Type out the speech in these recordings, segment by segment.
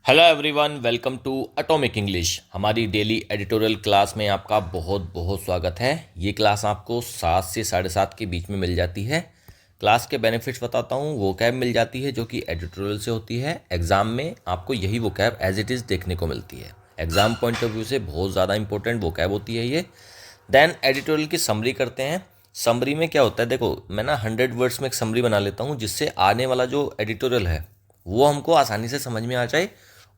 Hello everyone, welcome to atomic English. हमारी daily editorial class में आपका बहुत बहुत स्वागत है। ये क्लास आपको 7 से 7:30 के बीच में मिल जाती है। क्लास के बेनिफिट्स बताता हूँ। वोकैब मिल जाती है जो कि एडिटोरियल से होती है। एग्ज़ाम में आपको यही वोकैब एज इट इज़ देखने को मिलती है। एग्ज़ाम पॉइंट ऑफ व्यू से बहुत ज़्यादा इंपॉर्टेंट वोकैब होती है ये। देन एडिटोरियल की समरी करते हैं। समरी में क्या होता है, देखो मैं ना 100 वर्ड्स में एक समरी बना लेता हूँ जिससे आने वाला जो एडिटोरियल है वो हमको आसानी से समझ में आ जाए।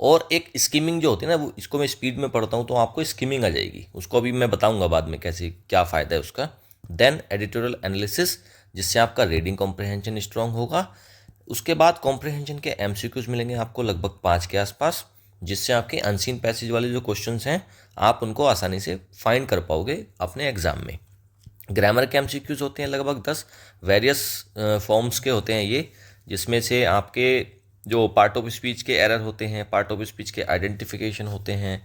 और एक स्कीमिंग जो होती है ना, वो इसको मैं स्पीड में पढ़ता हूँ तो आपको स्कीमिंग आ जाएगी। उसको अभी मैं बताऊंगा बाद में कैसे क्या फ़ायदा है उसका। देन एडिटोरियल एनालिसिस, जिससे आपका रीडिंग कॉम्प्रहेंशन स्ट्रांग होगा। उसके बाद कॉम्प्रहेंशन के एमसीक्यूज मिलेंगे आपको लगभग 5 के आसपास, जिससे आपके अनसीन पैसेज वाले जो क्वेश्चंस हैं आप उनको आसानी से फाइंड कर पाओगे अपने एग्जाम में। ग्रामर के एमसीक्यूज होते हैं लगभग 10 वेरियस फॉर्म्स के होते हैं ये, जिसमें से आपके जो पार्ट ऑफ स्पीच के एरर होते हैं, पार्ट ऑफ स्पीच के आइडेंटिफिकेशन होते हैं,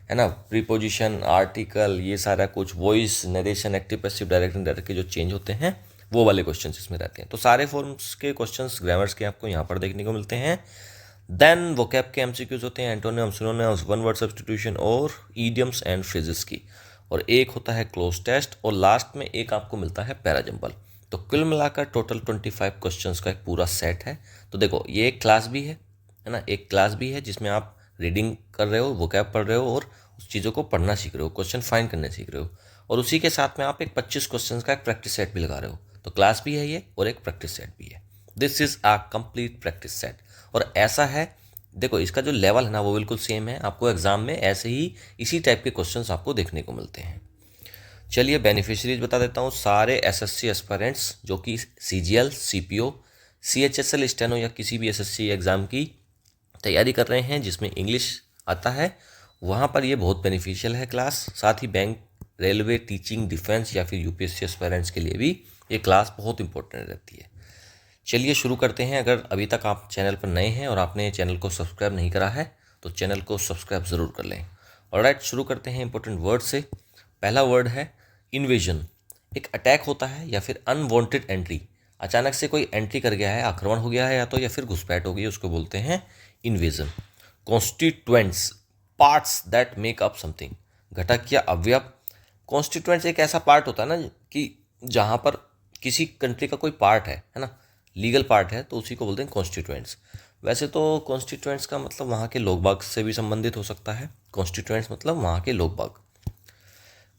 है ना, प्रीपोजिशन, आर्टिकल, ये सारा कुछ, voice, narration, active passive, direct indirect के जो चेंज होते हैं वो वाले क्वेश्चन इसमें रहते हैं। तो सारे फॉर्म्स के क्वेश्चंस ग्रामर्स के आपको यहाँ पर देखने को मिलते हैं। देन वोकैब के एमसीक्यूज होते हैं antonyms, synonyms, one word substitution और ईडियम्स एंड फ्रेजेस की। और एक होता है क्लोज टेस्ट, और लास्ट में एक आपको मिलता है पैराजम्बल। तो कुल मिलाकर टोटल 25 क्वेश्चंस का एक पूरा सेट है। तो देखो ये एक क्लास भी है ना, एक क्लास भी है जिसमें आप रीडिंग कर रहे हो, वोकैब पढ़ रहे हो और उस चीज़ों को पढ़ना सीख रहे हो, क्वेश्चन फाइंड करने सीख रहे हो। और उसी के साथ में आप एक 25 क्वेश्चन का एक प्रैक्टिस सेट भी लगा रहे हो। तो क्लास भी है ये और एक प्रैक्टिस सेट भी है। This is a complete practice set. और ऐसा है, देखो इसका जो लेवल है ना वो बिल्कुल सेम है। आपको एग्जाम में ऐसे ही इसी टाइप के क्वेश्चंस आपको देखने को मिलते हैं। चलिए बेनिफिशरीज बता देता हूँ। सारे एसएससी एस्पायरेंट्स जो कि सीजीएल, सीपीओ, सीएचएसएल स्टेनो या किसी भी एसएससी एग्ज़ाम की तैयारी कर रहे हैं जिसमें इंग्लिश आता है, वहाँ पर ये बहुत बेनिफिशियल है क्लास। साथ ही बैंक, रेलवे, टीचिंग, डिफेंस या फिर यूपीएससी एस्पायरेंट्स के लिए भी ये क्लास बहुत इंपॉर्टेंट रहती है। चलिए शुरू करते हैं। अगर अभी तक आप चैनल पर नए हैं और आपने चैनल को सब्सक्राइब नहीं करा है तो चैनल को सब्सक्राइब ज़रूर कर लें। ऑलराइट, शुरू करते हैं इंपॉर्टेंट वर्ड से। पहला वर्ड है इन्वेजन। एक अटैक होता है या फिर अनवांटेड एंट्री। अचानक से कोई एंट्री कर गया है, आक्रमण हो गया है या फिर घुसपैठ हो गई है, उसको बोलते हैं invasion. Constituents, parts that make up something. घटक या अवयव। कॉन्स्टिट्यूएंट्स एक ऐसा पार्ट होता है ना कि जहाँ पर किसी कंट्री का कोई पार्ट है ना, लीगल पार्ट है, तो उसी को बोलते हैं कॉन्स्टिट्यूएंट्स। वैसे तो कॉन्स्टिट्यूएंट्स का मतलब वहाँ के लोग बाग से भी संबंधित हो सकता है। कॉन्स्टिट्यूएंट्स मतलब वहाँ के लोग बाग।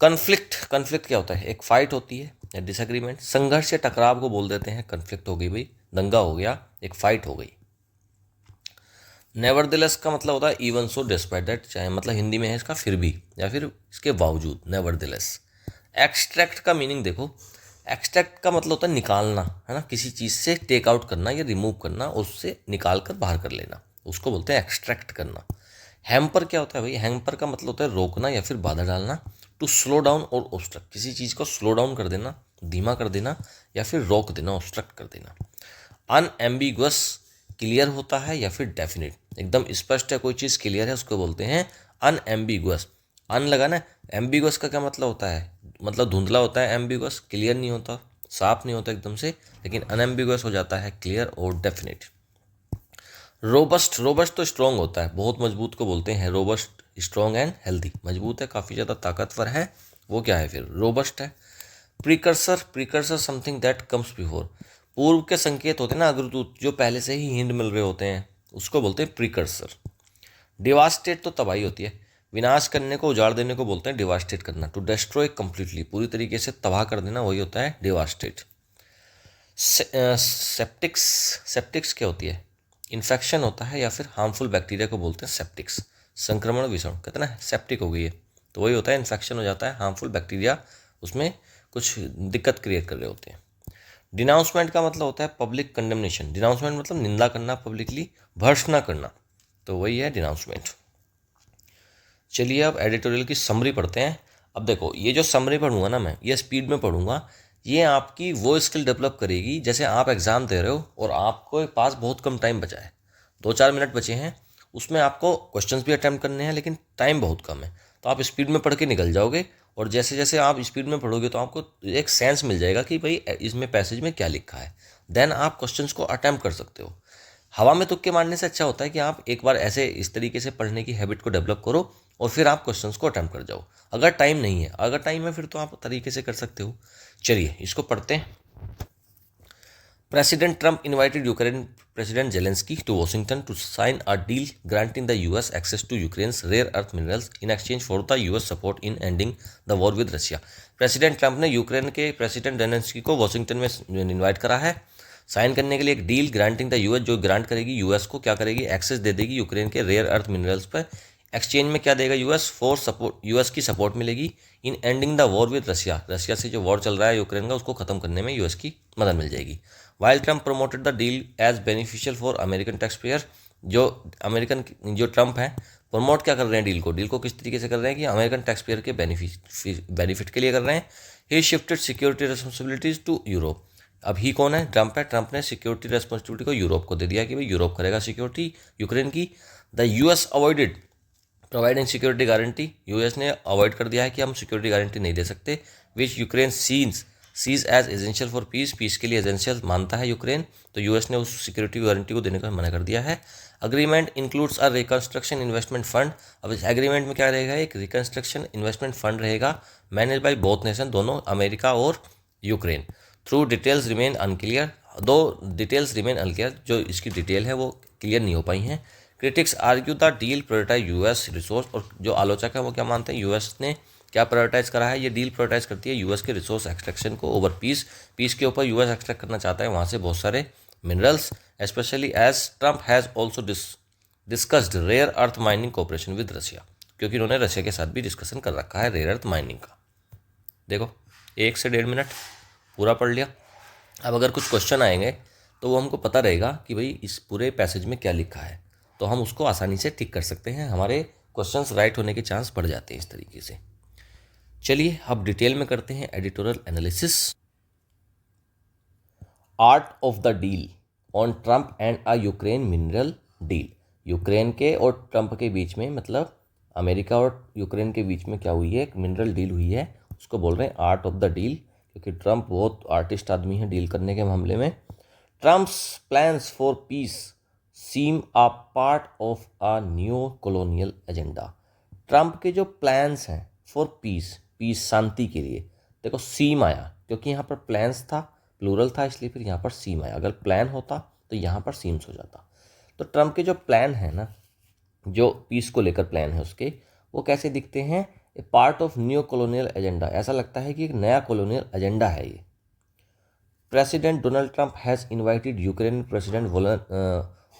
कन्फ्लिक्ट, कन्फ्लिक्ट क्या होता है, एक फाइट होती है या डिसएग्रीमेंट। संघर्ष या टकराव को बोल देते हैं कन्फ्लिक्ट हो गई भाई, दंगा हो गया, एक फाइट हो गई। नेवरदिलेस का मतलब होता है इवन सो डिस्पाइट दैट, चाहे मतलब हिंदी में है इसका फिर भी या फिर इसके बावजूद, नेवरदिलेस। एक्सट्रैक्ट का मीनिंग देखो, एक्सट्रैक्ट का मतलब होता है निकालना, है ना, किसी चीज़ से टेक आउट करना या रिमूव करना, उससे निकाल कर बाहर कर लेना, उसको बोलते हैं एक्सट्रैक्ट करना। हैम्पर क्या होता है भाई, हैम्पर का मतलब होता है रोकना या फिर बाधा डालना। टू स्लो डाउन और ऑब्स्ट्रक्ट, किसी चीज़ को स्लो डाउन कर देना, धीमा कर देना या फिर रोक देना, ऑब्स्ट्रक्ट कर देना। अनएम्बिगुअस, क्लियर होता है या फिर डेफिनेट, एकदम स्पष्ट है कोई चीज़, क्लियर है, उसको बोलते हैं अनएम्बिगुअस। अन लगा ना, एम्बिगुअस का क्या मतलब होता है, मतलब धुंधला होता है एम्बिगुअस, क्लियर नहीं होता, साफ नहीं होता एकदम से, लेकिन अनएम्बिगुअस हो जाता है क्लियर और डेफिनेट। रोबस्ट, रोबस्ट तो स्ट्रॉन्ग होता है, बहुत मजबूत को बोलते हैं रोबस्ट, स्ट्रॉन्ग एंड हेल्दी, मजबूत है, काफ़ी ज़्यादा ताकतवर है, वो क्या है फिर, रोबस्ट है। Precursor, precursor something that comes before, पूर्व के संकेत होते हैं ना, अग्रदूत जो पहले से ही हिंट मिल रहे होते हैं, उसको बोलते हैं प्रीकर्सर। डिवास्टेट तो तबाही होती है, विनाश करने को, उजाड़ देने को बोलते हैं डिवास्टेट करना। टू डिस्ट्रॉय कंप्लीटली, पूरी तरीके से तबाह कर देना, वही होता है डिवास्टेट। सेप्टिक्स, सेप्टिक्स क्या होती है, इन्फेक्शन होता है या फिर हार्मफुल बैक्टीरिया को बोलते हैं सेप्टिक्स। संक्रमण, विषाणु, कहते हैं ना सेप्टिक हो गई है, तो वही होता है इन्फेक्शन हो जाता है, हार्मफुल बैक्टीरिया उसमें कुछ दिक्कत क्रिएट कर रहे होते हैं। डिनाउंसमेंट का मतलब होता है पब्लिक कंडेमनेशन, डिनाउंसमेंट मतलब निंदा करना, पब्लिकली भर्त्सना करना, तो वही है डिनाउंसमेंट। चलिए अब एडिटोरियल की समरी पढ़ते हैं। अब देखो ये जो समरी पढ़ूंगा ना मैं, ये स्पीड में पढ़ूंगा, ये आपकी वो स्किल डेवलप करेगी जैसे आप एग्ज़ाम दे रहे हो और आपको पास बहुत कम टाइम बचा है, 2-4 मिनट बचे हैं, उसमें आपको क्वेश्चंस भी अटैम्प्ट करने हैं लेकिन टाइम बहुत कम है, तो आप स्पीड में पढ़ के निकल जाओगे। और जैसे जैसे आप स्पीड में पढ़ोगे तो आपको एक सेंस मिल जाएगा कि भाई इसमें पैसेज में क्या लिखा है, देन आप क्वेश्चंस को अटैम्प्ट कर सकते हो। हवा में तुक्के मारने से अच्छा होता है कि आप एक बार ऐसे इस तरीके से पढ़ने की हैबिट को डेवलप करो और फिर आप क्वेश्चंस को अटेम्प्ट कर जाओ। अगर टाइम नहीं है, अगर टाइम है फिर तो आप तरीके से कर सकते हो। चलिए इसको पढ़ते हैं। President Trump invited Ukraine President Zelensky to Washington to sign a deal granting the US access to Ukraine's rare earth minerals in exchange for the US support in ending the war with Russia। President Trump ने Ukraine के president Zelensky को Washington में invite करा है sign करने के लिए एक डील ग्रांटिंग द यूएस, जो ग्रांट करेगी यूएस को, क्या करेगी, एक्सेस दे देगी यूक्रेन के रेयर अर्थ मिनरल्स पर। एक्सचेंज में क्या देगा यूएस, फॉर सपोर्ट, यूएस की सपोर्ट मिलेगी in ending the war with Russia, Russia से जो वॉर चल रहा है यूक्रेन का उसको खत्म करने में यूएस की मदद मिल जाएगी। While Trump promoted the deal as beneficial for American tax payer, जो ट्रंप है प्रमोट क्या कर रहे हैं डील को किस तरीके से कर रहे हैं कि अमेरिकन टैक्स पेयर के बेनिफिट के लिए कर रहे हैं। He shifted security responsibilities to Europe. अब ही कौन है, ट्रंप है। ट्रंप ने सिक्योरिटी रिस्पॉन्सिबिलिटी को यूरोप को दे दिया कि भाई यूरोप करेगा सिक्योरिटी यूक्रेन की। The US avoided providing security guarantee, US ने अवॉइड कर दिया है कि हम सिक्योरिटी गारंटी नहीं दे सकते। Which Ukraine sees as essential for peace के लिए एजेंशियल मानता है यूक्रेन, तो यूएस ने उस सिक्योरिटी गारंटी को देने का मना कर दिया है। Agreement includes a reconstruction investment fund. अब इस एग्रीमेंट में क्या रहेगा, एक रिकंस्ट्रक्शन इन्वेस्टमेंट फंड रहेगा मैनेज बाय बोथ नेशन, दोनों अमेरिका और Ukraine. Through details remain unclear, दो डिटेल्स रिमेन अनक्लियर, जो इसकी डिटेल है वो क्लियर नहीं हो पाई हैं। Critics argue the deal prioritize US resource, और जो आलोचक है वो क्या मानते हैं, यूएस ने क्या प्रायोरिटाइज करा है, ये डील प्रायोरिटाइज करती है यूएस के रिसोर्स एक्सट्रैक्शन को ओवर पीस के ऊपर यूएस एक्सट्रैक्ट करना चाहता है वहाँ से बहुत सारे minerals, especially as Trump has also discussed rare earth mining cooperation with Russia, क्योंकि उन्होंने रशिया के साथ भी डिस्कशन कर रखा है रेयर अर्थ माइनिंग का। देखो 1 से 1.5 मिनट पूरा पढ़ लिया। अब अगर कुछ क्वेश्चन आएंगे तो वो हमको पता रहेगा कि भाई इस पूरे पैसेज में क्या लिखा है, तो हम उसको आसानी से टिक कर सकते हैं, हमारे क्वेश्चंस राइट होने के चांस बढ़ जाते हैं इस तरीके से। चलिए अब डिटेल में करते हैं editorial analysis. Art of the deal on Trump and a Ukraine mineral deal. Ukraine के और ट्रंप के बीच में, मतलब अमेरिका और यूक्रेन के बीच में क्या हुई है, एक मिनरल डील हुई है, उसको बोल रहे हैं आर्ट ऑफ द डील, क्योंकि ट्रंप बहुत आर्टिस्ट आदमी है डील करने के मामले में। Trump's plans for peace seem a part of a new colonial agenda. Trump के जो प्लान्स हैं फॉर पीस शांति के लिए, देखो सीम आया क्योंकि यहाँ पर प्लान्स था, प्लूरल था, इसलिए फिर यहाँ पर सीम आया। अगर प्लान होता तो यहाँ पर सीम्स हो जाता। तो ट्रंप के जो प्लान है ना, जो पीस को लेकर प्लान है उसके, वो कैसे दिखते हैं, a part of new colonial agenda, ऐसा लगता है कि एक नया कॉलोनियल एजेंडा है ये। President Donald Trump has invited Ukraine President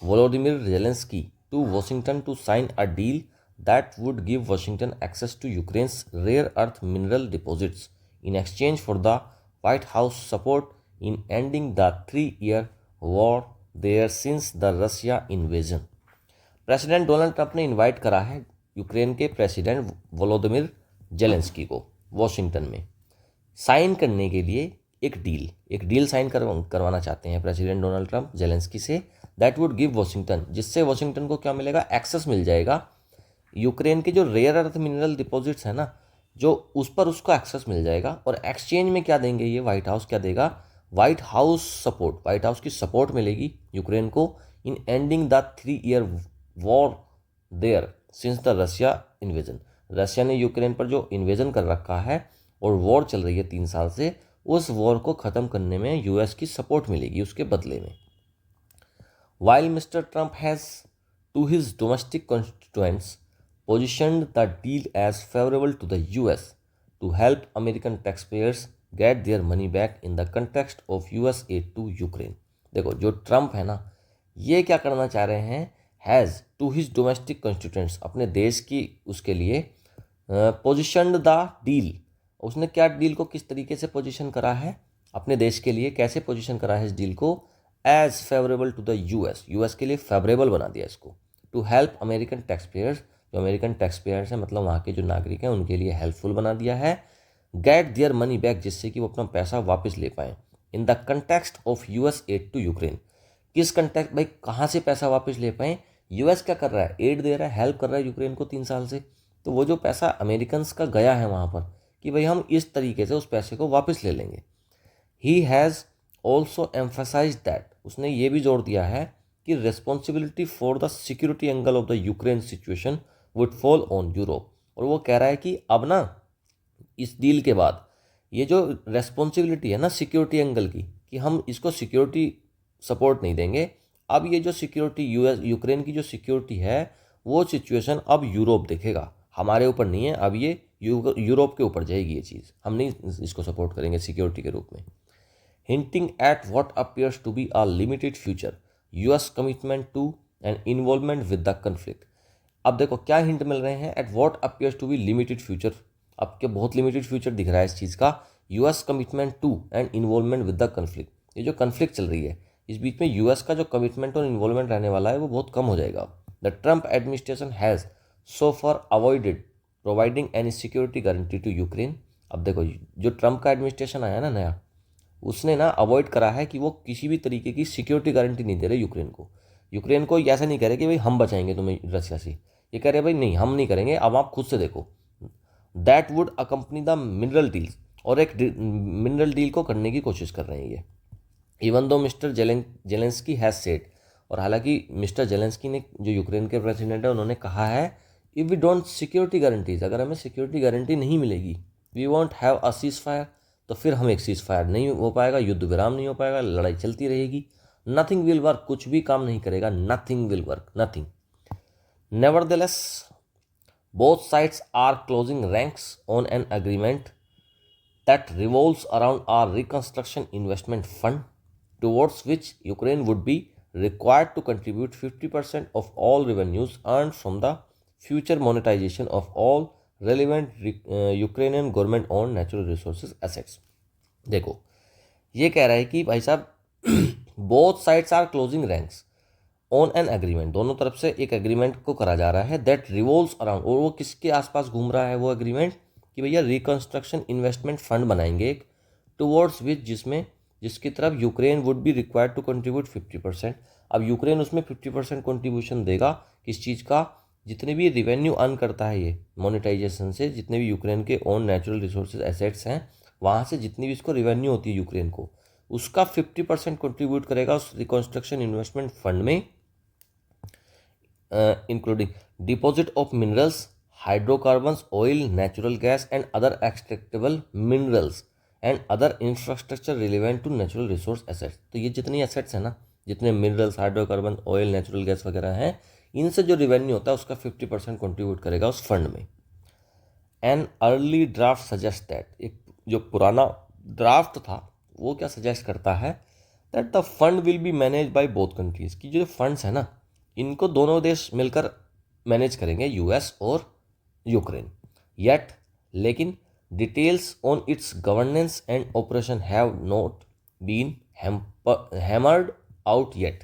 Volodymyr Zelensky to Washington to sign a deal that would give Washington access to Ukraine's rare earth mineral deposits in exchange for the White House support in ending the 3-year war there since the Russia invasion। President Donald Trump ने invite करा है Ukraine के president Volodymyr Zelensky को Washington में sign करने के लिए एक डील साइन करवाना चाहते हैं प्रेसिडेंट डोनाल्ड ट्रंप जेलेंस्की से। दैट वुड गिव वॉशिंगटन, जिससे वॉशिंगटन को क्या मिलेगा, एक्सेस मिल जाएगा यूक्रेन के जो रेयर अर्थ मिनरल डिपॉजिट्स है ना, जो उस पर उसको एक्सेस मिल जाएगा। और एक्सचेंज में क्या देंगे ये, व्हाइट हाउस क्या देगा, white house support, white house की सपोर्ट मिलेगी यूक्रेन को in ending the 3-year war there since the Russia invasion. Russia ने यूक्रेन पर जो इन्वेजन कर रखा है और वॉर चल रही है 3 साल से, उस वॉर को ख़त्म करने में यूएस की सपोर्ट मिलेगी उसके बदले में। While Mr Trump has to his domestic constituents positioned the deal as favorable to the US to help American taxpayers get their money back in the context of US aid to Ukraine। देखो जो Trump है ना, ये क्या करना चाह रहे हैं, has to his domestic constituents, अपने देश की उसके लिए पोजिशनड द डील, उसने क्या डील को किस तरीके से पोजीशन करा है अपने देश के लिए, कैसे पोजीशन करा है इस डील को, as favourable to the US के लिए फेवरेबल बना दिया इसको, to help American tax payers, जो अमेरिकन टैक्स पेयर्स हैं मतलब वहाँ के जो नागरिक हैं उनके लिए हेल्पफुल बना दिया है। गेट देयर मनी बैक, जिससे कि वो अपना पैसा वापस ले पाएँ। In the context of US aid to Ukraine, किस कंटेक्ट, भाई कहाँ से पैसा वापस ले पाएँ, यूएस क्या कर रहा है, एड दे रहा है, हेल्प कर रहा है यूक्रेन को 3 साल से, तो वो जो पैसा अमेरिकन का गया है वहाँ पर कि भाई हम इस तरीके से उस पैसे को वापस ले लेंगे। He has also emphasize that, उसने ये भी जोर दिया है कि responsibility for the security angle of the Ukraine situation would fall on Europe. और वो कह रहा है कि अब ना इस डील के बाद ये जो रेस्पॉन्सिबिलिटी है ना सिक्योरिटी एंगल की, कि हम इसको सिक्योरिटी सपोर्ट नहीं देंगे, अब ये जो सिक्योरिटी यूक्रेन की जो सिक्योरिटी है वो सिचुएशन अब यूरोप देखेगा, हमारे ऊपर नहीं है। अब ये यूरोप के ऊपर जाएगी ये चीज़, हम नहीं इसको सपोर्ट करेंगे सिक्योरिटी के रूप में। hinting at what appears to be a limited future US commitment to and involvement with the conflict। अब देखो क्या हिंट मिल रहे हैं, at what appears to be limited future, अब क्या बहुत लिमिटेड फ्यूचर दिख रहा है इस चीज़ का। US commitment to and involvement with the conflict, ये जो कन्फ्लिक्ट चल रही है इस बीच में US का जो कमिटमेंट और इन्वॉल्वमेंट रहने वाला है वो बहुत कम हो जाएगा। The Trump administration has so far avoided providing any security guarantee to Ukraine. अब देखो जो ट्रम्प का एडमिनिस्ट्रेशन आया ना नया, उसने ना अवॉइड करा है कि वो किसी भी तरीके की सिक्योरिटी गारंटी नहीं दे रहे यूक्रेन को ऐसा नहीं कह रहे कि भाई हम बचाएंगे तुम्हें रशिया से, ये कह रहे भाई नहीं हम नहीं करेंगे, अब आप खुद से देखो। That would accompany the mineral deals, और एक मिनरल डील को करने की कोशिश कर रहे हैं ये। Even though mister Zelensky has said, और हालांकि मिस्टर जेलेंस्की ने जो यूक्रेन के प्रेसिडेंट है उन्होंने कहा है if we don't security guarantees, अगर हमें सिक्योरिटी गारंटी नहीं मिलेगी, we won't have a ceasefire, तो फिर हम एक सीज फायर नहीं हो पाएगा, युद्ध विराम नहीं हो पाएगा, लड़ाई चलती रहेगी। नथिंग विल वर्क, कुछ भी काम नहीं करेगा, nothing will work, nothing. Nevertheless both sides are closing ranks on an agreement that revolves around a reconstruction investment fund towards which Ukraine would be required to contribute 50% of all revenues earned from the future monetization of all relevant Ukrainian government owned natural resources assets। देखो ये कह रहा है कि भाई साहब both sides are closing ranks on an agreement, दोनों तरफ से एक एग्रीमेंट को करा जा रहा है दैट रिवॉल्व्स अराउंड, और वो किसके आसपास घूम रहा है वो एग्रीमेंट, कि भैया रिकंस्ट्रक्शन इन्वेस्टमेंट फंड बनाएंगे एक, टुवर्ड्स विच जिसकी तरफ Ukraine would be required to contribute 50%। अब यूक्रेन उसमें 50% कंट्रीब्यूशन देगा किस चीज़ का, जितने भी रेवेन्यू अर्न करता है ये मोनेटाइजेशन से, जितने भी यूक्रेन के ओन नेचुरल रिसोर्सेज एसेट्स हैं वहाँ से जितनी भी इसको रेवेन्यू होती है यूक्रेन को, उसका 50% कंट्रीब्यूट करेगा उस रिकंस्ट्रक्शन इन्वेस्टमेंट फंड में, including deposit of minerals, hydrocarbons, oil, natural gas and other extractable minerals and other infrastructure relevant to natural resource assets। तो ये जितनी assets हैं ना, जितने minerals, hydrocarbon, oil, natural gas वगैरह हैं, इनसे जो रेवेन्यू होता है उसका 50% कंट्रीब्यूट करेगा उस फंड में। An early draft suggest that, एक जो पुराना ड्राफ्ट था वो क्या सजेस्ट करता है, that the fund will be manage by both countries, की जो फंड्स है ना इनको दोनों देश मिलकर मैनेज करेंगे, यूएस और यूक्रेन। येट लेकिन details on its governance and operation have not been hammered out yet,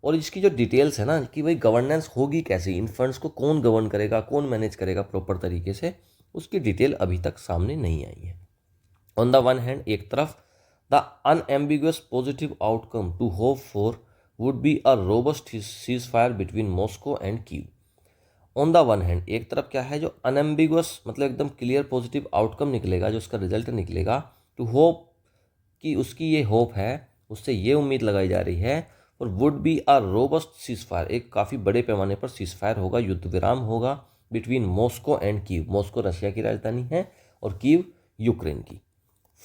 और इसकी जो डिटेल्स है ना कि भाई गवर्नेंस होगी कैसे, इन फंड्स को कौन गवर्न करेगा, कौन मैनेज करेगा प्रॉपर तरीके से, उसकी डिटेल अभी तक सामने नहीं आई है। ऑन द वन हैंड एक तरफ the unambiguous positive outcome to hope for would be a robust ceasefire between Moscow and Kyiv। On the one hand एक तरफ क्या है जो अनएम्बिगुअस मतलब एकदम क्लियर पॉजिटिव आउटकम निकलेगा, जो उसका रिजल्ट निकलेगा, टू होप कि उसकी ये होप है, उससे ये उम्मीद लगाई जा रही है, और would be a robust ceasefire, एक काफ़ी बड़े पैमाने पर सीजफायर होगा, युद्ध विराम होगा between Moscow and Kyiv, Moscow Russia की राजधानी है और कीव यूक्रेन की,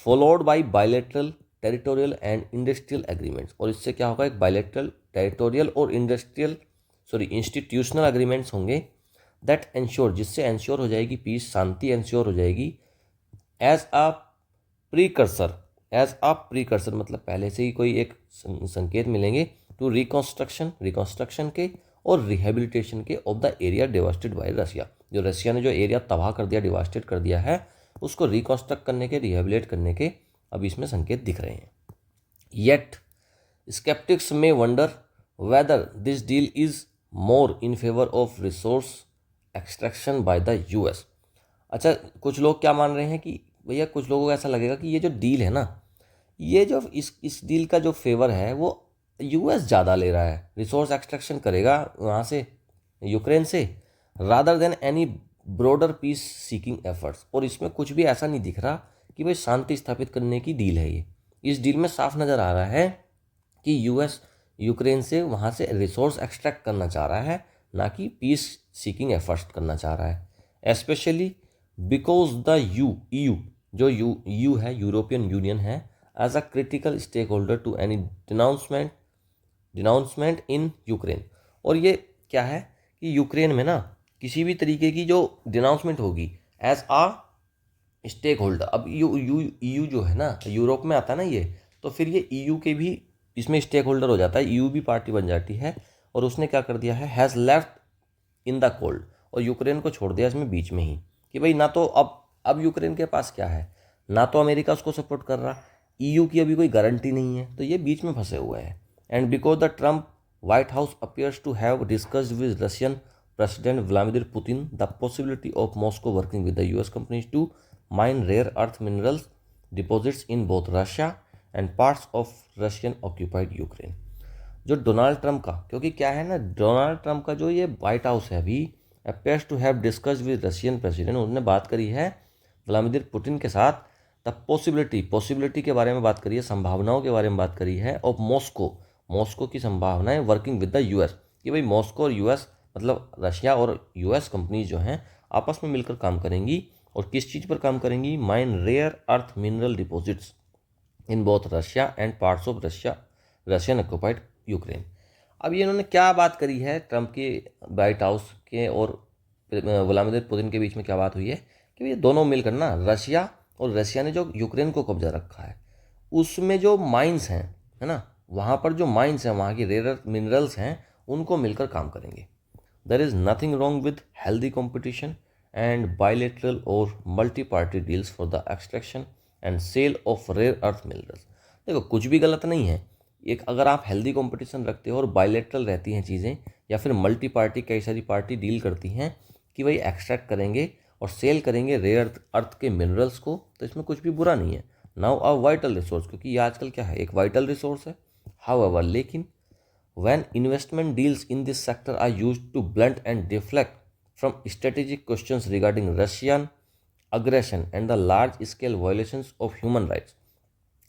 followed by bilateral territorial and industrial agreements, और इससे क्या होगा एक बायलैटरल टेरिटोरियल और इंस्टीट्यूशनल एग्रीमेंट्स होंगे, दैट एंश्योर जिससे एंश्योर हो जाएगी पीस, शांति एंश्योर हो जाएगी, एज अ प्रीकर्सर मतलब पहले से ही कोई एक संकेत मिलेंगे, टू रिकंस्ट्रक्शन के और रिहेबिलिटेशन के of the area devastated bye Russia, जो रशिया ने जो एरिया तबाह कर दिया, डिवास्टेड कर दिया है, उसको रिकंस्ट्रक्ट करने के, रिहेबिलिटेट करने के अब इसमें संकेत दिख रहे हैं। येट स्केप्टिक्स में wonder whether this deal is more in favour of resource extraction by the US. अच्छा कुछ लोग क्या मान रहे हैं कि भैया, कुछ लोगों को ऐसा लगेगा कि ये जो डील है ना, ये जो इस डील का जो फेवर है वो यूएस ज़्यादा ले रहा है, रिसोर्स एक्सट्रैक्शन करेगा वहाँ से यूक्रेन से, rather than any broader peace seeking efforts, और इसमें कुछ भी ऐसा नहीं दिख रहा कि भाई शांति स्थापित करने की डील है ये। इस डील में साफ नज़र आ रहा है कि यूएस यूक्रेन से वहाँ से रिसोर्स एक्सट्रैक्ट करना चाह रहा है, ना कि पीस सीकिंग एफर्ट्स करना चाह रहा है। स्पेशली बिकॉज द EU जो यू है, यूरोपियन यूनियन है, as a critical stakeholder to any denouncement in Ukraine. और ये क्या है कि यूक्रेन में ना किसी भी तरीके की जो डिनाउंसमेंट होगी एज आ स्टेक होल्डर, अब EU जो है ना, यूरोप में आता है ना ये, तो फिर ये EU के भी इसमें स्टेक होल्डर हो जाता है, EU भी पार्टी बन जाती है। और उसने क्या कर दिया है, has left in the cold, और यूक्रेन को छोड़ दिया इसमें बीच में ही कि भाई ना तो अब यूक्रेन के पास क्या है, ना तो अमेरिका उसको सपोर्ट कर रहा, EU की अभी कोई गारंटी नहीं है, तो ये बीच में फंसे हुए हैं। And because the Trump White House appears to have discussed with Russian President Vladimir Putin the possibility of Moscow working with the US companies to mine rare earth minerals deposits in both Russia and parts of Russian occupied Ukraine. जो Donald Trump का, क्योंकि क्या है ना, Donald Trump का जो ये white house है अभी appears to have discussed with Russian president, उन्होंने बात करी है व्लादिमीर पुतिन के साथ, द पॉसिबिलिटी के बारे में बात करी है, संभावनाओं के बारे में बात करी है, ऑफ मॉस्को की संभावनाएं वर्किंग विद द US, कि भाई मॉस्को और US मतलब रशिया और US कंपनीज जो हैं आपस में मिलकर काम करेंगी। और किस चीज़ पर काम करेंगी, mine rare earth mineral deposits in both Russia and parts of Russian occupied Ukraine. अब ये इन्होंने क्या बात करी है, ट्रंप के वाइट हाउस के और व्लादिमीर पुतिन के बीच में क्या बात हुई है कि ये दोनों मिलकर ना, रशिया ने जो यूक्रेन को कब्जा रखा है उसमें जो माइंस हैं, है ना, वहाँ पर जो माइंस हैं, वहाँ की रेयर मिनरल्स हैं, उनको मिलकर काम करेंगे। There is nothing wrong with healthy competition and bilateral और multi party deals for the extraction and sale of rare earth minerals. देखो कुछ भी गलत नहीं है, एक अगर आप हेल्दी कंपटीशन रखते हो और बायलैटरल रहती हैं चीज़ें, या फिर मल्टी पार्टी कई सारी पार्टी डील करती हैं कि भाई एक्सट्रैक्ट करेंगे और सेल करेंगे रेयर अर्थ के मिनरल्स को, तो इसमें कुछ भी बुरा नहीं है। नाउ अ वाइटल रिसोर्स, क्योंकि ये आजकल क्या है, एक वाइटल रिसोर्स है। हाउएवर, लेकिन when investment deals in this sector are used to blunt and deflect from strategic questions regarding Russian aggression and the large scale violations of human rights।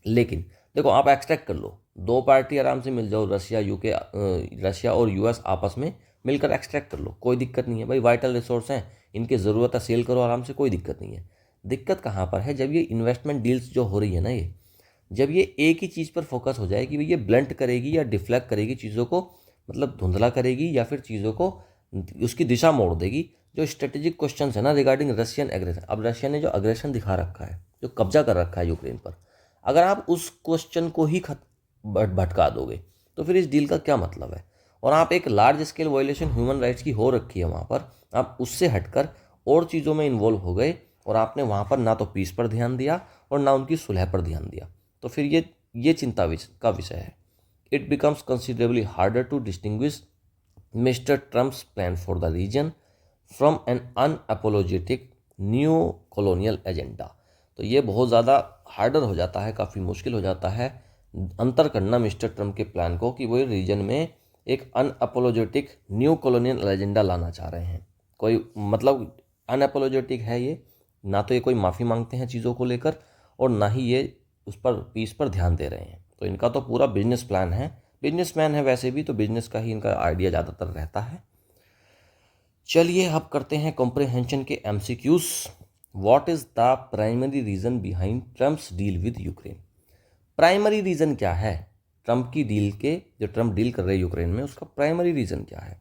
लेकिन देखो आप एक्सट्रैक्ट कर लो, दो पार्टी आराम से मिल जाओ, रशिया और US आपस में मिलकर एक्सट्रैक्ट कर लो, कोई दिक्कत नहीं है भाई, वाइटल रिसोर्स हैं, इनकी ज़रूरत है, सेल करो आराम से, कोई दिक्कत नहीं है। दिक्कत कहाँ पर है, जब ये इन्वेस्टमेंट डील्स जो हो रही है ना, ये जब ये एक ही चीज़ पर फोकस हो जाए कि भाई ये ब्लंट करेगी या डिफ्लेक्ट करेगी चीज़ों को, मतलब धुंधला करेगी या फिर चीज़ों को उसकी दिशा मोड़ देगी, जो स्ट्रेटेजिक क्वेश्चंस है ना रिगार्डिंग रशियन एग्रेशन, अब रशिया ने जो अग्रेशन दिखा रखा है, जो कब्जा कर रखा है यूक्रेन पर, अगर आप उस क्वेश्चन को ही भटका दोगे तो फिर इस डील का क्या मतलब है। और आप एक large scale violation human rights की हो रखी है वहाँ पर, आप उससे हटकर और चीज़ों में इन्वॉल्व हो गए और आपने वहाँ पर ना तो पीस पर ध्यान दिया और ना उनकी सुलह पर ध्यान दिया, तो फिर ये चिंता का विषय है। It becomes considerably harder to distinguish Mr Trump's plan for the region from an unapologetic new colonial agenda. तो ये बहुत ज़्यादा हार्डर हो जाता है, काफ़ी मुश्किल हो जाता है अंतर करना मिस्टर ट्रम्प के प्लान को कि वो रीजन में एक अनअपोलोजेटिक न्यू कॉलोनियल एजेंडा लाना चाह रहे हैं। कोई मतलब अनअपोलोजेटिक है ये, ना तो ये कोई माफ़ी मांगते हैं चीज़ों को लेकर और ना ही ये उस पर पीस पर ध्यान दे रहे हैं। तो इनका तो पूरा बिजनेस प्लान है, बिजनेसमैन है वैसे भी, तो बिजनेस का ही इनका आइडिया ज़्यादातर रहता है। चलिए अब करते हैं कॉम्प्रिहेंशन के MCQs। What is the primary reason behind Trump's deal with Ukraine. Primary reason क्या है ट्रम्प की डील के, जो ट्रम्प डील कर रहे हैं यूक्रेन में, उसका प्राइमरी रीज़न क्या है।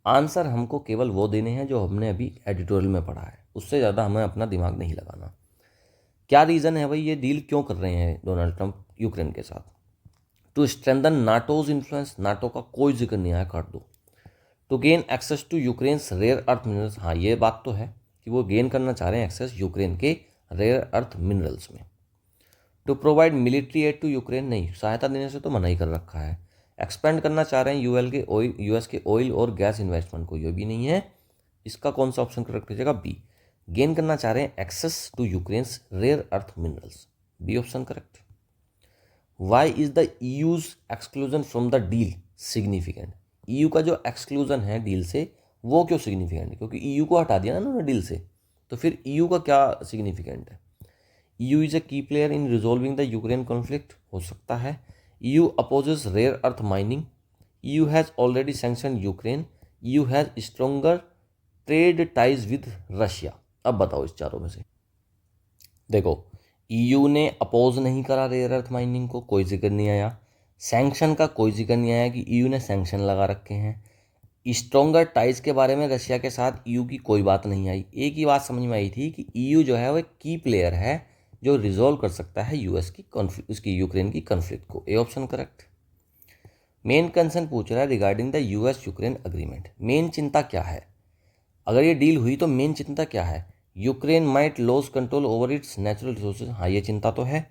आंसर हमको केवल वो देने हैं जो हमने अभी एडिटोरियल में पढ़ा है, उससे ज़्यादा हमें अपना दिमाग नहीं लगाना। क्या रीज़न है भाई, ये डील क्यों कर रहे हैं डोनाल्ड ट्रंप यूक्रेन के साथ। To strengthen NATO's influence, NATO का कोई जिक्र नहीं आया, काट दो। To gain access to Ukraine's rare earth minerals, हाँ ये बात तो है कि वो गेन करना चाह रहे हैं एक्सेस यूक्रेन के रेयर अर्थ मिनरल्स में। To provide military aid to Ukraine, नहीं, सहायता देने से तो मना ही कर रखा है। एक्सपेंड करना चाह रहे हैं US के ऑयल और गैस इन्वेस्टमेंट को, ये भी नहीं है। इसका कौन सा ऑप्शन करेक्ट हो जाएगा, बी। गेन करना चाह रहे हैं access to Ukraine's rare earth minerals, B option correct. Why is the EU's exclusion from the deal significant, EU का जो एक्सक्लूजन है डील से वो क्यों सिग्निफिकेंट है, क्योंकि EU को हटा दिया ना उन्होंने डील से, तो फिर EU का क्या सिग्निफिकेंट है। EU इज अ की player in resolving the Ukraine conflict, हो सकता है। EU opposes rare earth mining, EU has already sanctioned Ukraine, EU has stronger trade ties with Russia. अब बताओ इस चारों में से। देखो, ईयू ने अपोज नहीं करा रेयर अर्थ माइनिंग को, कोई जिक्र नहीं आया। सैंक्शन का कोई जिक्र नहीं आया कि ईयू ने सैंक्शन लगा रखे हैं। स्ट्रोंगर टाइज के बारे में रशिया के साथ ईयू की कोई बात नहीं आई। एक ही बात समझ में आई थी कि ईयू जो है वो एक की प्लेयर है जो रिजोल्व कर सकता है यूएस की उसकी यूक्रेन की कॉन्फ्लिक्ट को। ए ऑप्शन करेक्ट। मेन कंसर्न पूछ रहा है regarding the US Ukraine agreement. Main चिंता क्या है? अगर ये डील हुई तो मेन चिंता क्या है? Ukraine might loss control over its natural resources. हाँ, ये चिंता तो है।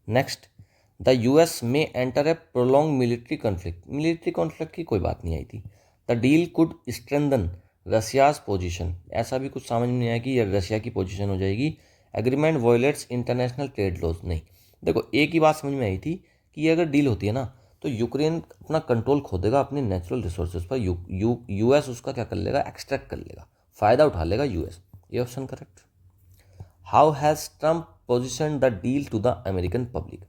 Next, the US may enter a prolong military conflict. Military conflict की कोई बात नहीं आई थी। The deal could strengthen Russia's position. ऐसा भी कुछ समझ में नहीं आया कि ये रशिया की पोजीशन हो जाएगी। Agreement violates international trade laws. नहीं, देखो एक ही बात समझ में आई थी कि ये अगर डील होती है ना तो यूक्रेन अपना कंट्रोल खो देगा अपने नेचुरल रिसोर्सेज पर। यूएस उसका क्या कर लेगा? एक्सट्रैक्ट कर लेगा, फ़ायदा उठा लेगा यूएस। ये option correct. How has Trump position the deal to the American public.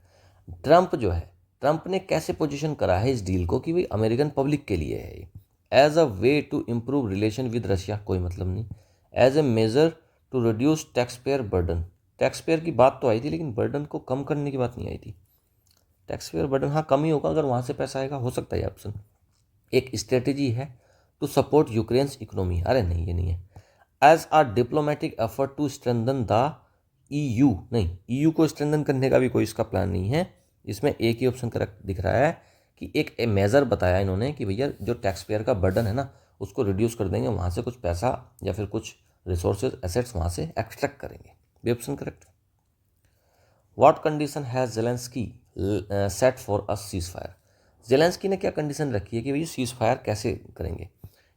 Trump जो है, ट्रंप ने कैसे पोजीशन करा है इस डील को कि भाई अमेरिकन पब्लिक के लिए है। As a way to improve relation with Russia, कोई मतलब नहीं। As a major to reduce tax payer burden. Tax payer की बात तो आई थी लेकिन बर्डन को कम करने की बात नहीं आई थी। टैक्स पेयर बर्डन हाँ कम ही होगा अगर वहाँ से पैसा आएगा, हो सकता है ऑप्शन। एक स्ट्रेटेजी है टू सपोर्ट यूक्रेन्स इकोनॉमी। अरे नहीं, ये नहीं है। As a diplomatic effort to strengthen the EU. नहीं, ईयू को स्ट्रेंथन करने का भी कोई इसका प्लान नहीं है। इसमें एक ही ऑप्शन करेक्ट दिख रहा है कि एक मेजर बताया इन्होंने कि भैया जो टैक्स पेयर का बर्डन है ना उसको रिड्यूस कर देंगे, वहाँ से कुछ पैसा या फिर कुछ रिसोर्सेज एसेट्स वहाँ से एक्सट्रैक्ट करेंगे। भी option correct. What condition has Zelensky set for a cease fire. Zelensky ने क्या कंडीशन रखी है कि भैया सीज फायर कैसे करेंगे?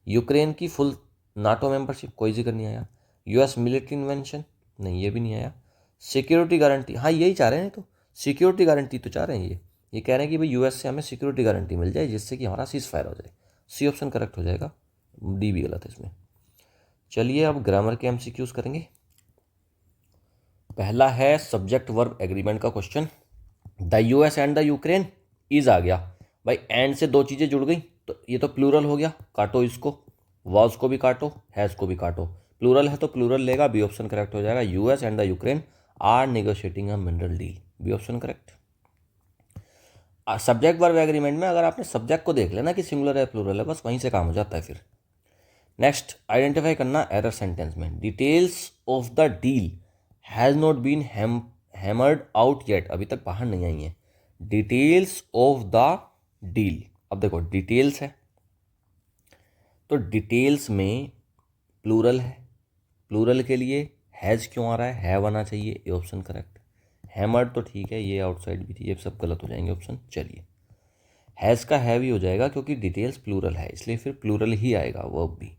यूक्रेन की फुल नाटो मेंबरशिप, कोई जिक्र नहीं आया। यूएस मिलिट्री इन्वेंशन, नहीं ये भी नहीं आया। सिक्योरिटी गारंटी, हाँ यही चाह रहे हैं, तो सिक्योरिटी गारंटी तो चाह रहे हैं। ये कह रहे हैं कि भाई यूएस से हमें सिक्योरिटी गारंटी मिल जाए जिससे कि हमारा सीज फायर हो जाए। सी ऑप्शन करेक्ट हो जाएगा, डी भी गलत है इसमें। चलिए अब ग्रामर के एमसीक्यूज करेंगे। पहला है सब्जेक्ट वर्ब एग्रीमेंट का question. The US and the Ukraine is आ गया भाई, एंड से दो चीज़ें जुड़ गई तो ये तो प्लूरल हो गया, काटो इसको। वॉज को भी काटो, हैज़ को भी काटो। प्लूरल है तो प्लूरल लेगा, बी ऑप्शन करेक्ट हो जाएगा। US and the Ukraine are negotiating a mineral deal, B option correct. Subject verb agreement में अगर आपने सब्जेक्ट को देख लेना कि सिंगुलर है प्लूरल है, बस वहीं से काम हो जाता है फिर। नेक्स्ट, आइडेंटिफाई करना एरर सेंटेंस में। Details of the deal has not been hammered out yet, अभी तक बाहर नहीं आई है। डिटेल्स ऑफ द डील, अब देखो डिटेल्स है तो डिटेल्स में प्लूरल है, प्लूरल के लिए हैज़ क्यों आ रहा है? हैव आना चाहिए, ये ऑप्शन करेक्ट। हैमर्ड तो ठीक है, ये आउटसाइड भी थी, ये सब गलत हो जाएंगे ऑप्शन। चलिए हैज़ का हैव ही हो जाएगा क्योंकि डिटेल्स प्लूरल है, इसलिए फिर प्लूरल ही आएगा वर्ब भी।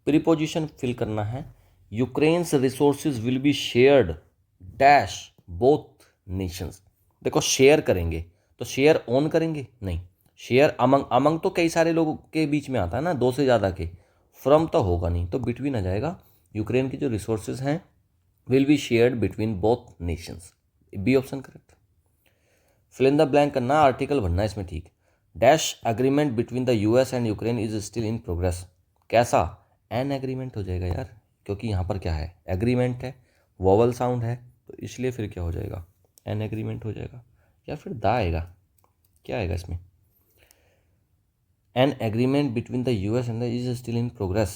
प्रीपोजिशन फिल करना है। Ukraine's resources will be shared dash both Nations. देखो शेयर करेंगे तो शेयर ऑन करेंगे नहीं, शेयर अमंग, अमंग तो कई सारे लोगों के बीच में आता है ना, दो से ज़्यादा के। फ्रॉम तो होगा नहीं, तो बिटवीन आ जाएगा। यूक्रेन की जो रिसोर्सेज हैं will be shared between both nations, B option correct. Fill in the blank करना, आर्टिकल भरना है इसमें, ठीक। Dash agreement between the US and Ukraine is still in progress. कैसा? एन एग्रीमेंट हो जाएगा यार, क्योंकि यहाँ पर क्या है? एग्रीमेंट है, वोवल साउंड है, तो इसलिए फिर क्या हो जाएगा? एन एग्रीमेंट हो जाएगा। या फिर द आएगा, क्या आएगा इसमें? An agreement between the US and the is still in progress.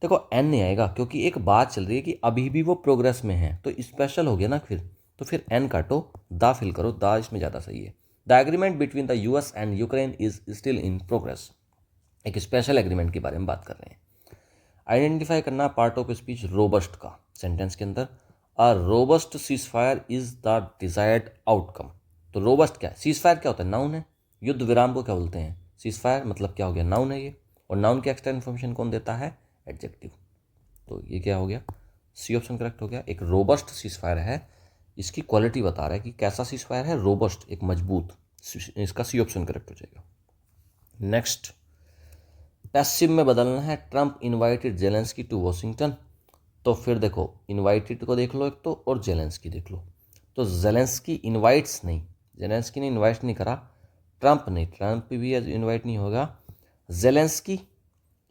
देखो एन नहीं आएगा क्योंकि एक बात चल रही है कि अभी भी वो प्रोग्रेस में है, तो स्पेशल हो गया ना फिर, तो फिर एन काटो, द फिल करो, द इसमें ज़्यादा सही है। The agreement between the US and Ukraine is still in progress, एक स्पेशल एग्रीमेंट के बारे में बात कर रहे हैं। आइडेंटिफाई करना पार्ट ऑफ स्पीच रोबस्ट का सेंटेंस के अंदर। A robust cease fire is the desired outcome. तो रोबस्ट क्या है? सीज फायर क्या होता है? नाउन है। युद्ध विराम को क्या बोलते हैं? सीज फायर, मतलब क्या हो गया? नाउन है ये। और नाउन की एक्स्ट्रा इन्फॉर्मेशन कौन देता है? एडजेक्टिव। तो ये क्या हो गया? सी ऑप्शन करेक्ट हो गया। एक रोबस्ट सीज फायर है, इसकी क्वालिटी बता रहा है कि कैसा सीज फायर है, रोबस्ट, एक मजबूत। इसका सी ऑप्शन करेक्ट हो जाएगा। नेक्स्ट, पैसिव में बदलना है। Trump invited Zelensky to Washington. तो फिर देखो इनवाइटेड को देख लो एक तो, और जेलेंस्की देख लो। तो जेलेंस्की इनवाइट्स नहीं, जेलेंस्की ने इनवाइट नहीं करा, ट्रंप ने, ट्रंप भी इनवाइट नहीं होगा, जेलेंस्की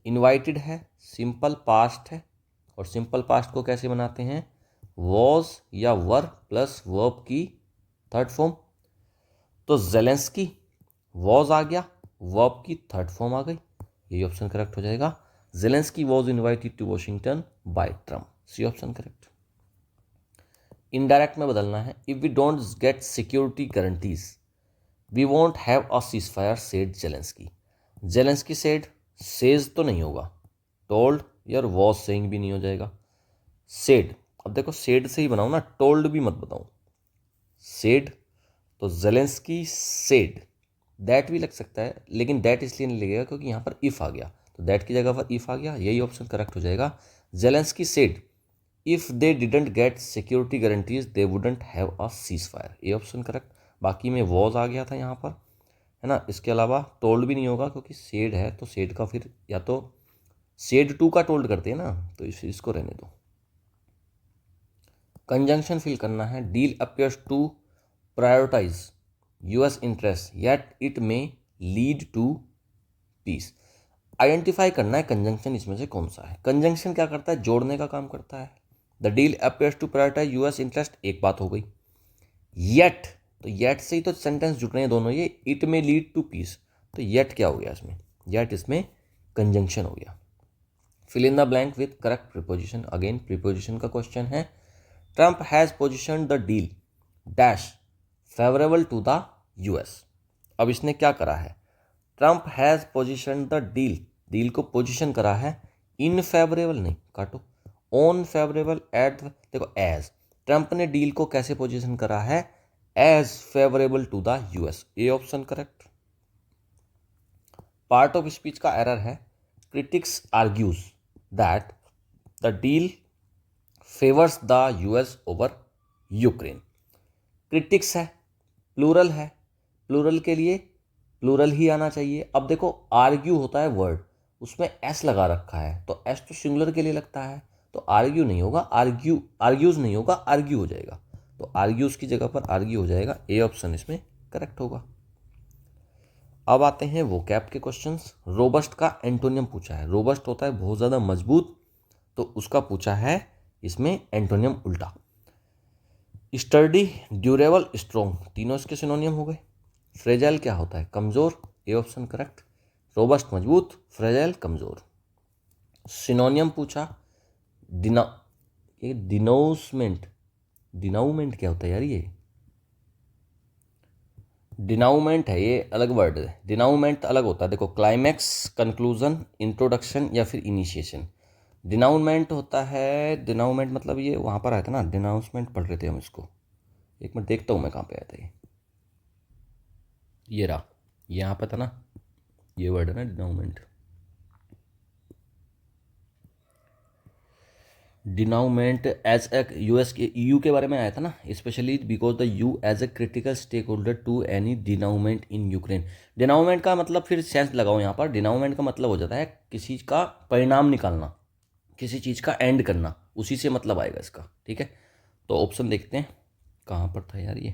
इनवाइटेड है, सिंपल पास्ट है, और सिंपल पास्ट को कैसे बनाते हैं, वॉज या वर प्लस वर्ब की थर्ड फॉर्म। तो जेलेंस्की वॉज आ गया, वर्ब की थर्ड फॉर्म आ गई, यही ऑप्शन करेक्ट हो जाएगा। Zelensky was invited to Washington by Trump, C option correct. Indirect में बदलना है, if we don't get security guarantees we won't have a ceasefire said Zelensky. Zelensky said, says तो नहीं होगा, टोल्ड या वॉज सेइंग भी नहीं हो जाएगा, सेड। अब देखो सेड से ही बनाऊं ना, टोल्ड भी मत बताऊं, सेड। तो जेलेंस्की सेड, दैट भी लग सकता है, लेकिन दैट इसलिए नहीं लगेगा क्योंकि यहाँ पर इफ आ गया, तो दैट की जगह पर इफ आ गया, यही ऑप्शन करेक्ट हो जाएगा। Zelensky said if they didn't get security guarantees they wouldn't have a cease fire, ये ऑप्शन करेक्ट। बाकी में वॉज आ गया था यहाँ पर, है ना। इसके अलावा टोल्ड भी नहीं होगा क्योंकि सेड है, तो सेड का फिर या तो सेड टू का टोल्ड करते हैं ना, तो इसको रहने दो। कंजंक्शन फिल करना है, deal appears to prioritize US interest yet it may lead to peace. Identify करना है कंजंक्शन इसमें से कौन सा है। कंजंक्शन क्या करता है, जोड़ने का काम करता है। The deal appears to prioritize US interest एक बात हो गई, येट, तो येट से ही तो सेंटेंस जुड़ रहे हैं दोनों ये, it may lead to peace, तो येट क्या हो गया इसमें, येट इसमें कंजंक्शन हो गया। Fill in the blank with correct preposition, again preposition का क्वेश्चन है। Trump has position the deal dash favourable to the US. अब इसने क्या करा है, Trump has position the deal, deal को पोजिशन करा है, इन फेवरेबल नहीं, काटो, ऑन फेवरेबल, एट, देखो एज, ट्रंप ने डील को कैसे पोजिशन करा है, as favourable to the US, A option correct. Part of speech का एरर है, critics argues that the deal favours the US over Ukraine. Critics है, प्लूरल है, प्लूरल के लिए प्लूरल ही आना चाहिए। अब देखो आर्ग्यू होता है वर्ड, उसमें एस लगा रखा है, तो एस तो सिंगुलर के लिए लगता है, तो आर्ग्यू नहीं होगा, आर्ग्यूज नहीं होगा, आर्ग्यू हो जाएगा, तो आर्ग्यूज की जगह पर आर्ग्यू हो जाएगा, ए ऑप्शन इसमें करेक्ट होगा। अब आते हैं वो कैप के क्वेश्चंस। रोबस्ट का एंटोनियम पूछा है, रोबस्ट होता है बहुत ज़्यादा मजबूत, तो उसका पूछा है इसमें एंटोनियम उल्टा। स्टर्डी, ड्यूरेबल, स्ट्रॉन्ग, तीनों इसके सिनोनियम हो गए। फ्रेजाइल क्या होता है, कमज़ोर, ए ऑप्शन करेक्ट। रोबस्ट मजबूत, फ्रेजाइल कमज़ोर। सिनोनियम पूछा, ये डिनाउंसमेंट, डिनाउमेंट क्या होता है यार, ये डिनाउमेंट है, ये अलग वर्ड है, डिनाउमेंट अलग होता है। देखो क्लाइमैक्स, कंक्लूजन, इंट्रोडक्शन या फिर इनिशिएशन। डिनाउमेंट होता है, डिनाउमेंट मतलब ये वहाँ पर आया था ना, डिनाउंसमेंट पढ़ रहे थे हम इसको, एक मिनट देखता हूँ मैं कहाँ पे आया था ये रहा, यहाँ पे था ना, ये वर्ड है ना denouement. Denouement as a US के ईयू के बारे में आया था ना, specially because the EU as a critical stakeholder to any denouement in Ukraine. Denouement का मतलब फिर सेंस लगाओ यहाँ पर, डिनाउमेंट का मतलब हो जाता है किसी का परिणाम निकालना, किसी चीज़ का एंड करना, उसी से मतलब आएगा इसका, ठीक है। तो ऑप्शन देखते हैं कहाँ पर था यार ये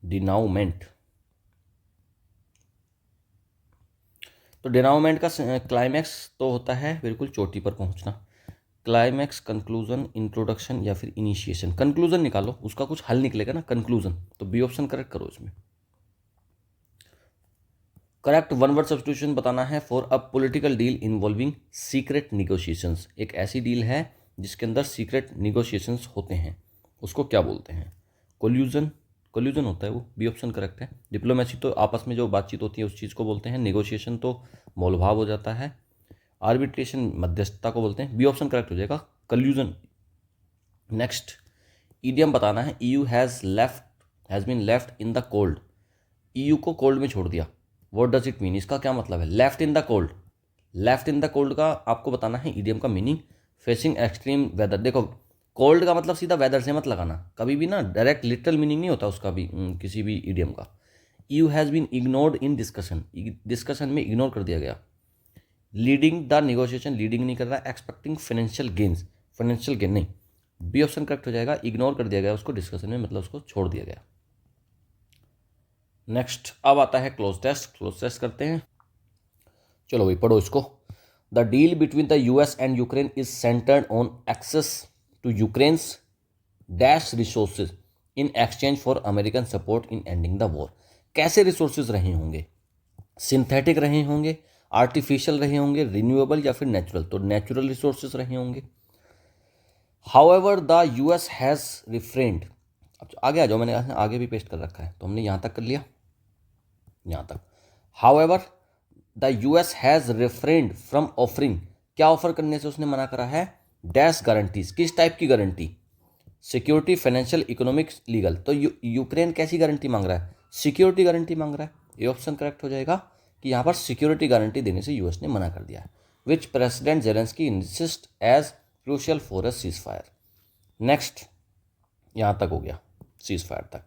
डिनाउमेंट। तो डिनाउमेंट का क्लाइमैक्स तो होता है बिल्कुल चोटी पर पहुंचना, क्लाइमैक्स, कंक्लूजन, इंट्रोडक्शन या फिर इनिशिएशन। कंक्लूजन निकालो, उसका कुछ हल निकलेगा ना कंक्लूजन, तो बी ऑप्शन करेक्ट करो इसमें। करेक्ट वन वर्ड सब्स्टिट्यूशन बताना है for a political deal involving secret negotiations. एक ऐसी डील है जिसके अंदर सीक्रेट निगोशिएशंस होते हैं, उसको क्या बोलते हैं, कोल्यूजन, कोल्यूजन होता है वो, बी ऑप्शन करेक्ट है। डिप्लोमेसी तो आपस में जो बातचीत होती है उस चीज़ को बोलते हैं, निगोशिएशन तो मोलभाव हो जाता है, आर्बिट्रेशन मध्यस्थता को बोलते हैं, बी ऑप्शन करेक्ट हो जाएगा, कल्यूजन। नेक्स्ट ईडियम बताना है, EU has been left in the cold, EU को कोल्ड में छोड़ दिया, व्हाट डज इट मीन, इसका क्या मतलब है, left in the cold, left in the cold का आपको बताना है ईडियम का मीनिंग, फेसिंग एक्सट्रीम वेदर। देखो कोल्ड का मतलब सीधा वेदर से मत लगाना कभी भी ना, डायरेक्ट लिटरल मीनिंग नहीं होता उसका भी, किसी भी ईडियम का। EU has been ignored in discussion, discussion में इग्नोर कर दिया गया। लीडिंग द निगोशिएशन, लीडिंग नहीं कर रहा, expecting financial gains, financial gain नहीं, बी ऑप्शन करेक्ट हो जाएगा, इग्नोर कर दिया गया उसको डिस्कशन में, मतलब उसको छोड़ दिया गया। नेक्स्ट अब आता है क्लोज टेस्ट। क्लोज टेस्ट करते हैं, चलो भाई पढ़ो इसको। The deal between the US and Ukraine is centred on access to Ukraine's dash resources in exchange for American support in ending the war. कैसे रिसोर्सेज रहे होंगे? सिंथेटिक रहे होंगे, आर्टिफिशियल रहे होंगे, रिन्यूएबल या फिर नेचुरल? तो नेचुरल रिसोर्सेज रहे होंगे। However the US has refrain, अब आगे आ जाओ, मैंने आगे भी पेस्ट कर रखा है तो हमने यहाँ तक कर लिया, यहाँ तक। However the US has refrain from offering, क्या ऑफर करने से उसने मना करा है? डैश गारंटीज, किस टाइप की guarantee? Security, financial, economics, legal. तो यूक्रेन कैसी गारंटी मांग रहा है? सिक्योरिटी गारंटी मांग रहा है। ये ऑप्शन करेक्ट हो जाएगा कि यहाँ पर सिक्योरिटी गारंटी देने से यूएस ने मना कर दिया है। Which president Zelensky insist as crucial for a ceasefire. Next, यहाँ तक हो गया सीज फायर तक।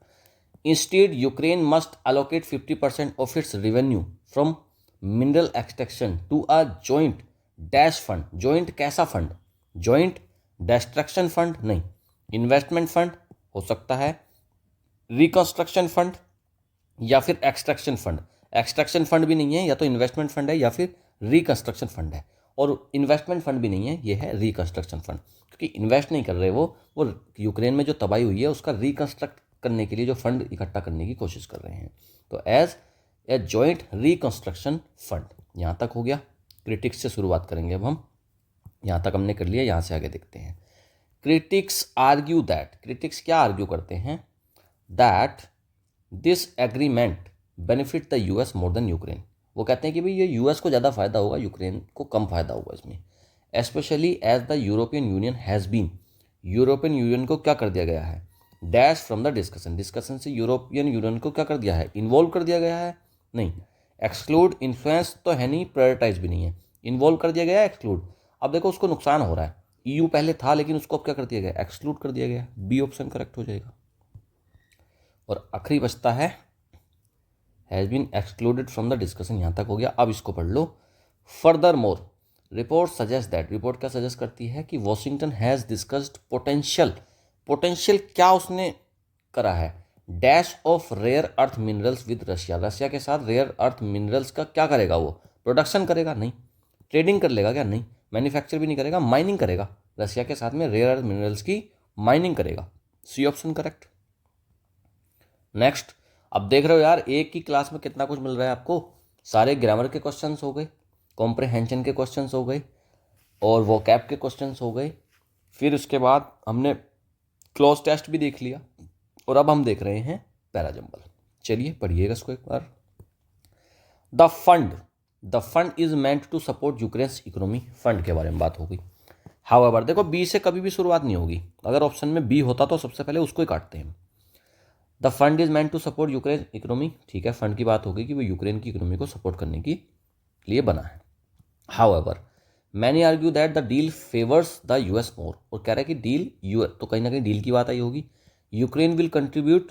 Instead Ukraine must allocate 50% of its revenue from mineral extraction to a joint dash fund. Joint कैसा फंड? जॉइंट डिस्ट्रक्शन फंड नहीं, investment fund हो सकता है, रिकंस्ट्रक्शन फंड या फिर एक्सट्रैक्शन फंड। एक्सट्रैक्शन फंड भी नहीं है, या तो इन्वेस्टमेंट फंड है या फिर रिकंस्ट्रक्शन फंड है। और इन्वेस्टमेंट फंड भी नहीं है, ये है रिकंस्ट्रक्शन फंड, क्योंकि इन्वेस्ट नहीं कर रहे वो यूक्रेन में जो तबाही हुई है उसका रिकंस्ट्रक्ट करने के लिए जो फंड इकट्ठा करने की कोशिश कर रहे हैं। तो as a joint reconstruction fund. यहाँ तक हो गया। क्रिटिक्स से शुरुआत करेंगे अब हम। यहाँ तक हमने कर लिया, यहाँ से आगे देखते हैं। क्रिटिक्स आर्ग्यू दैट, क्रिटिक्स क्या आर्ग्यू करते हैं? That this agreement benefit the US more than Ukraine. वो कहते हैं कि भाई ये यूएस को ज़्यादा फायदा होगा, यूक्रेन को कम फायदा होगा इसमें। Especially as the European Union has been, European Union को क्या कर दिया गया है? Dash from the discussion, discussion से यूरोपियन यूनियन को क्या कर दिया है? इन्वॉल्व कर दिया गया है? नहीं। एक्सक्लूड, इन्फ्लुएंस तो है नहीं, प्रायोरिटाइज भी नहीं है। इन्वॉल्व कर दिया गया है, एक्सक्लूड। अब देखो उसको नुकसान हो रहा है, ईयू पहले था लेकिन उसको अब क्या कर दिया गया? एक्सक्लूड कर दिया गया। बी ऑप्शन करेक्ट हो जाएगा। और आखिरी बचता है has been excluded from the discussion. यहाँ तक हो गया। अब इसको पढ़ लो। Furthermore report suggest that, report क्या सजेस्ट करती है कि Washington has discussed potential, potential क्या उसने करा है? Dash of rare earth minerals with Russia, Russia के साथ रेयर अर्थ मिनरल्स का क्या करेगा? वो प्रोडक्शन करेगा? नहीं। ट्रेडिंग कर लेगा क्या? नहीं। मैन्युफैक्चर भी नहीं करेगा, माइनिंग करेगा। रशिया के साथ में रेयर अर्थ मिनरल्स की माइनिंग करेगा। C option correct. नेक्स्ट, अब देख रहे हो यार एक ही क्लास में कितना कुछ मिल रहा है आपको। सारे ग्रामर के क्वेश्चंस हो गए, कॉम्प्रहेंशन के क्वेश्चंस हो गए और वोकैब के क्वेश्चंस हो गए। फिर उसके बाद हमने क्लोज टेस्ट भी देख लिया और अब हम देख रहे हैं पैराजंबल। चलिए पढ़िएगा इसको एक बार। The fund is meant to support Ukraine's economy. Fund के बारे में बात हो गई। हाउएवर, देखो बी से कभी भी शुरुआत नहीं होगी। अगर ऑप्शन में बी होता तो सबसे पहले उसको ही काटते हैं। The fund is meant to support Ukraine economy, ठीक है, फंड की बात होगी कि वो यूक्रेन की इकोनॉमी को सपोर्ट करने के लिए बना है। However many argue that the deal favours the US more, और कह रहा है कि डील यूएस, तो कहीं ना कहीं डील की बात आई होगी। Ukraine will contribute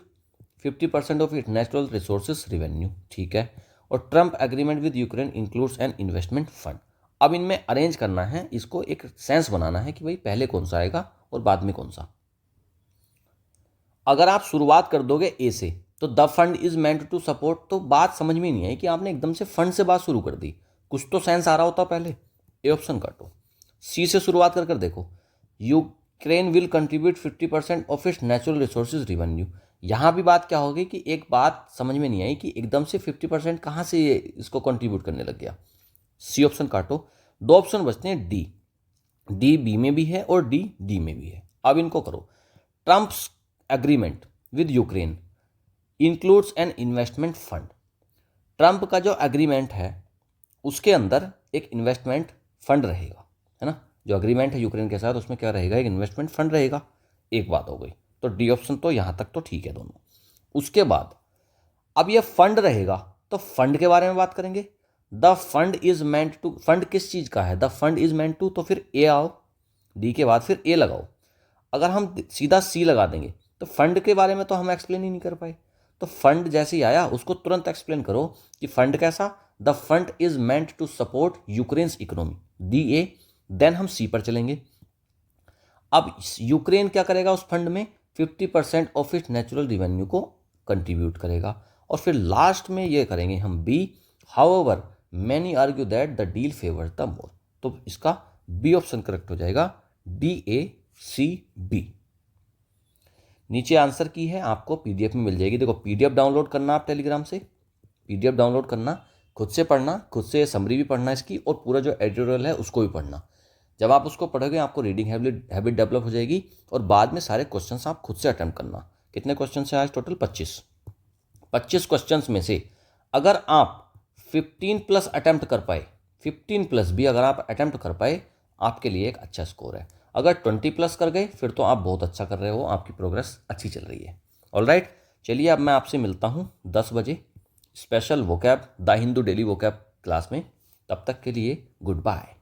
50% of it natural resources revenue, ठीक है। और Trump agreement with Ukraine includes an investment fund. अब इनमें अरेंज करना है, इसको एक सेंस बनाना है कि भाई पहले कौन सा आएगा और बाद में कौन सा। अगर आप शुरुआत कर दोगे ए से तो the fund is meant to support, तो बात समझ में नहीं आई कि आपने एकदम से फंड से बात शुरू कर दी। कुछ तो सेंस आ रहा होता पहले। ए ऑप्शन काटो। सी से शुरुआत कर देखो। Ukraine will contribute 50% of its natural resources revenue. यहाँ भी बात क्या होगी कि एक बात समझ में नहीं आई कि एकदम से 50% कहाँ से इसको कंट्रीब्यूट करने लग गया। सी ऑप्शन काटो। दो ऑप्शन बचते हैं डी, डी बी में भी है और डी डी में भी है। अब इनको करो। Trump's agreement with Ukraine includes an investment fund. Trump का जो एग्रीमेंट है उसके अंदर एक इन्वेस्टमेंट फंड रहेगा, है ना। जो एग्रीमेंट है यूक्रेन के साथ उसमें क्या रहेगा? एक इन्वेस्टमेंट फंड रहेगा। एक बात हो गई, तो डी ऑप्शन तो यहाँ तक तो ठीक है दोनों। उसके बाद अब ये फंड रहेगा तो फंड के बारे में बात करेंगे। The fund is meant to, fund किस चीज़ का है? The fund is meant to, तो फिर ए आओ, डी के बाद फिर ए लगाओ। अगर हम सीधा सी लगा देंगे तो फंड के बारे में तो हम एक्सप्लेन ही नहीं कर पाए। तो फंड जैसे ही आया उसको तुरंत एक्सप्लेन करो कि फंड कैसा? The fund is meant to support Ukraine's economy, D A. Then हम सी पर चलेंगे। अब यूक्रेन क्या करेगा उस फंड में? 50% ऑफ इट्स नेचुरल रेवेन्यू को कंट्रीब्यूट करेगा। और फिर लास्ट में ये करेंगे हम B, however many argue that the deal favour the more. तो इसका बी ऑप्शन करेक्ट हो जाएगा, DACB। नीचे आंसर की है, आपको पीडीएफ में मिल जाएगी। देखो पीडीएफ डाउनलोड करना आप टेलीग्राम से, पीडीएफ डाउनलोड करना, खुद से पढ़ना, खुद से समरी भी पढ़ना इसकी, और पूरा जो एडिटोरियल है उसको भी पढ़ना। जब आप उसको पढ़ोगे आपको रीडिंग हैबिट डेवलप हो जाएगी, और बाद में सारे क्वेश्चंस आप खुद से अटेम्प्ट करना। कितने क्वेश्चन है आज टोटल? 25 क्वेश्चंस में से अगर आप 15+ अटेम्प्ट कर पाए, 15+ भी अगर आप अटेम्प्ट कर पाए, आपके लिए एक अच्छा स्कोर है। अगर 20+ कर गए फिर तो आप बहुत अच्छा कर रहे हो, आपकी प्रोग्रेस अच्छी चल रही है। ऑलराइट, चलिए अब मैं आपसे मिलता हूँ 10 बजे special vocab the Hindu daily vocab class में। तब तक के लिए गुड बाय।